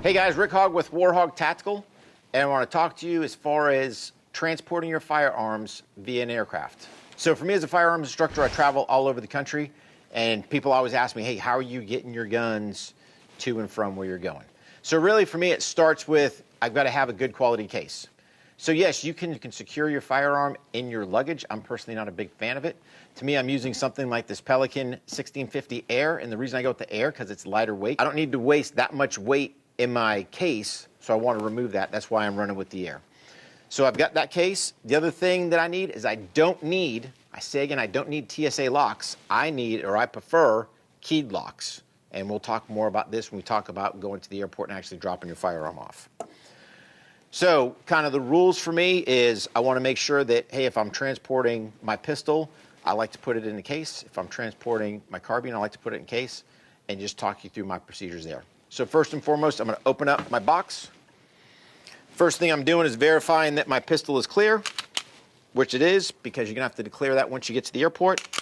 Hey guys, Rick Hogg with Warhog Tactical, and I want to talk to you as far as transporting your firearms via an aircraft. So for me as a firearms instructor, I travel all over the country, and people always ask me, hey, how are you getting your guns to and from where you're going? So really for me, it starts with, I've got to have a good quality case. So yes, you can secure your firearm in your luggage. I'm personally not a big fan of it. To me, I'm using something like this Pelican 1650 Air, and the reason I go with the Air, because it's lighter weight. I don't need to waste that much weight in my case, so I want to remove that. That's why I'm running with the Air. So I've got that case. The other thing that I need is I don't need TSA locks. I prefer keyed locks. And we'll talk more about this when we talk about going to the airport and actually dropping your firearm off. So kind of the rules for me is I want to make sure that, hey, if I'm transporting my pistol, I like to put it in a case. If I'm transporting my carbine, I like to put it in a case, and just talk you through my procedures there. So first and foremost, I'm going to open up my box. First thing I'm doing is verifying that my pistol is clear, which it is, because you're going to have to declare that once you get to the airport.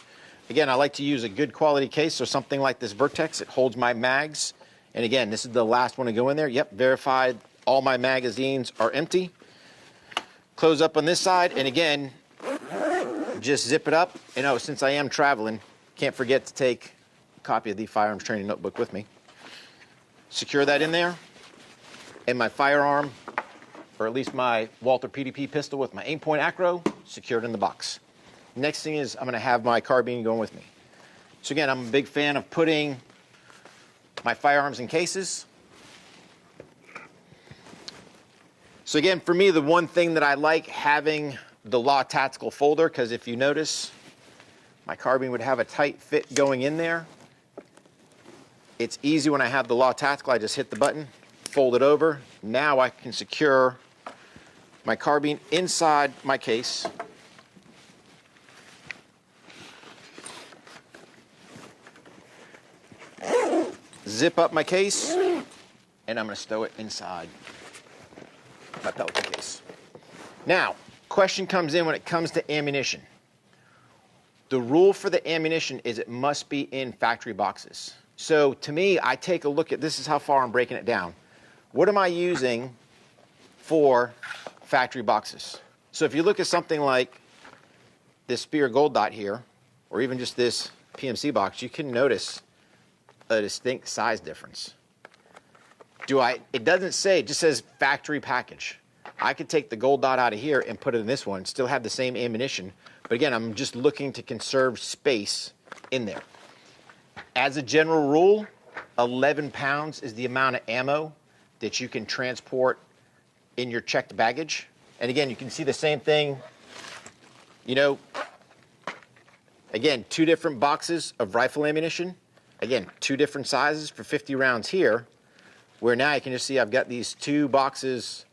Again, I like to use a good quality case, so something like this Vertex. It holds my mags. And again, this is the last one to go in there. Yep, verified all my magazines are empty. Close up on this side, and again, just zip it up. You know, since I am traveling, can't forget to take a copy of the firearms training notebook with me. Secure that in there, and my firearm, or at least my Walther PDP pistol with my aim point acro, secured in the box. Next thing is I'm going to have my carbine going with me. So again, I'm a big fan of putting my firearms in cases. So again, for me, the one thing that I like having the Law Tactical folder, because if you notice, my carbine would have a tight fit going in there. It's easy when I have the Law Tactical. I just hit the button, fold it over. Now I can secure my carbine inside my case. Zip up my case, and I'm going to stow it inside my Pelican case. Now, question comes in when it comes to ammunition. The rule for the ammunition is it must be in factory boxes. So to me, I take a look at, this is how far I'm breaking it down. What am I using for factory boxes? So if you look at something like this Spear Gold Dot here, or even just this PMC box, you can notice a distinct size difference. It doesn't say, it just says factory package. I could take the Gold Dot out of here and put it in this one, still have the same ammunition, but again, I'm just looking to conserve space in there. As a general rule, 11 pounds is the amount of ammo that you can transport in your checked baggage. And again, you can see the same thing, you know, again, 2 different boxes of rifle ammunition. Again, 2 different sizes for 50 rounds here, where now you can just see I've got these 2 boxes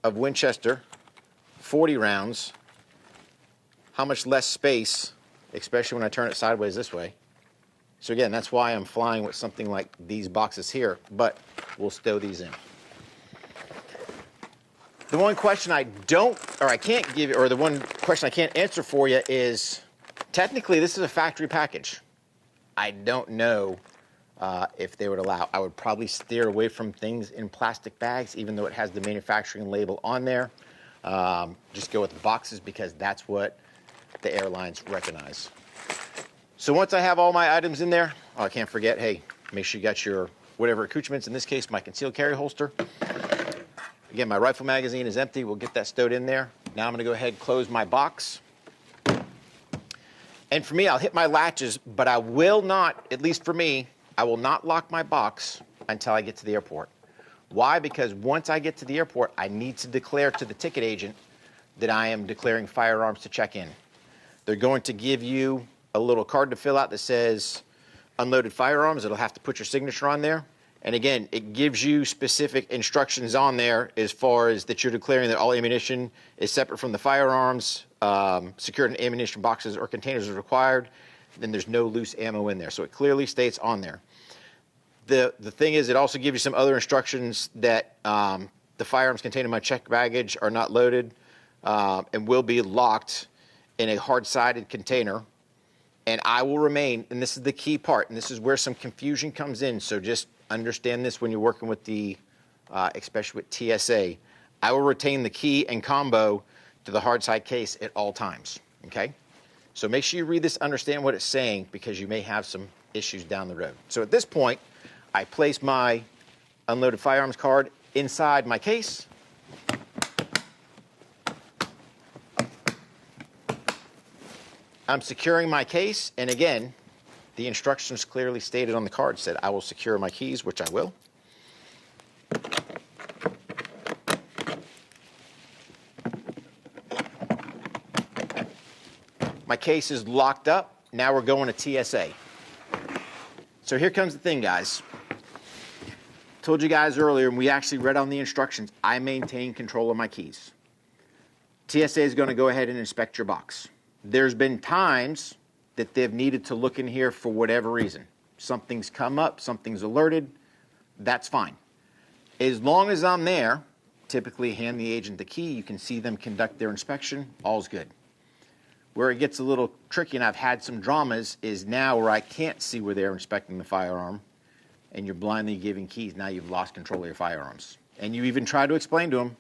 of Winchester, 40 rounds. How much less space, especially when I turn it sideways this way. So again, that's why I'm flying with something like these boxes here, but we'll stow these in. The one question I can't give you, or the one question I can't answer for you is, technically this is a factory package. I don't know if they would allow. I would probably steer away from things in plastic bags, even though it has the manufacturing label on there. Just go with boxes because that's what the airlines recognize. So once I have all my items in there, I can't forget, hey, make sure you got your whatever accoutrements, in this case, my concealed carry holster. Again, my rifle magazine is empty. We'll get that stowed in there. Now I'm going to go ahead and close my box. And for me, I'll hit my latches, but I will not, at least for me, I will not lock my box until I get to the airport. Why? Because once I get to the airport, I need to declare to the ticket agent that I am declaring firearms to check in. They're going to give you a little card to fill out that says unloaded firearms. It'll have to put your signature on there. And again, it gives you specific instructions on there as far as that you're declaring that all ammunition is separate from the firearms, secured in ammunition boxes or containers is required. Then there's no loose ammo in there. So it clearly states on there. The thing is, it also gives you some other instructions that the firearms contained in my checked baggage are not loaded and will be locked in a hard-sided container. And I will remain, and this is the key part, and this is where some confusion comes in, so just understand this when you're working with the especially with TSA, I will retain the key and combo to the hard side case at all times, okay? So make sure you read this, understand what it's saying, because you may have some issues down the road. So at this point, I place my unloaded firearms card inside my case. I'm securing my case, and again, the instructions clearly stated on the card said I will secure my keys, which I will. My case is locked up. Now we're going to TSA. So here comes the thing, guys. Told you guys earlier, and we actually read on the instructions, I maintain control of my keys. TSA is going to go ahead and inspect your box. There's been times that they've needed to look in here for whatever reason. Something's come up, something's alerted, that's fine. As long as I'm there, typically hand the agent the key, you can see them conduct their inspection, all's good. Where it gets a little tricky, and I've had some dramas, is now where I can't see where they're inspecting the firearm, and you're blindly giving keys. Now you've lost control of your firearms. And you even try to explain to them,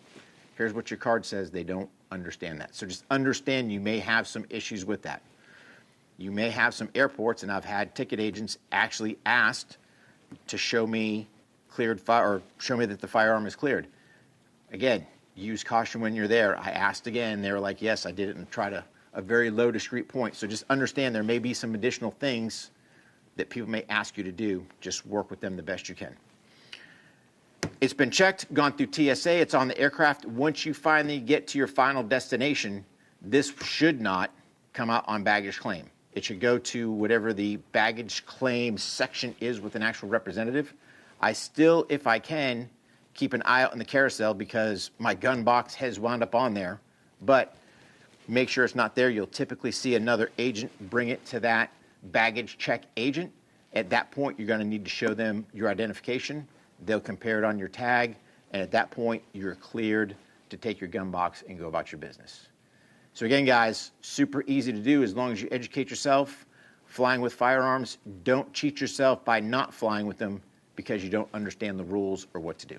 here's what your card says. They don't understand that. So just understand you may have some issues with that. You may have some airports, and I've had ticket agents actually asked to show me cleared fire, or show me that the firearm is cleared. Again, use caution when you're there. I asked again, they were like, yes, I did it, and try to a very low discrete point. So just understand there may be some additional things that people may ask you to do. Just work with them the best you can. It's been checked, gone through TSA, it's on the aircraft. Once you finally get to your final destination, this should not come out on baggage claim. It should go to whatever the baggage claim section is with an actual representative. I still, if I can, keep an eye out on the carousel because my gun box has wound up on there, but make sure it's not there. You'll typically see another agent bring it to that baggage check agent. At that point, you're going to need to show them your identification. They'll compare it on your tag, and at that point, you're cleared to take your gun box and go about your business. So again, guys, super easy to do as long as you educate yourself. Flying with firearms, don't cheat yourself by not flying with them because you don't understand the rules or what to do.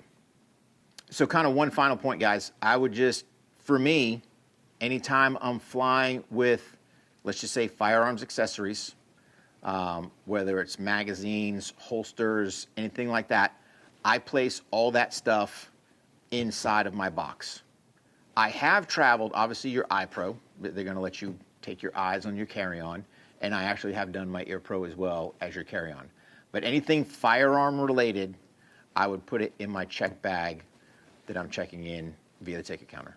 So kind of one final point, guys. I would just, for me, anytime I'm flying with, let's just say, firearms accessories, whether it's magazines, holsters, anything like that, I place all that stuff inside of my box. I have traveled, obviously your iPro, they're going to let you take your eyes on your carry-on, and I actually have done my EarPro as well as your carry-on. But anything firearm related, I would put it in my check bag that I'm checking in via the ticket counter.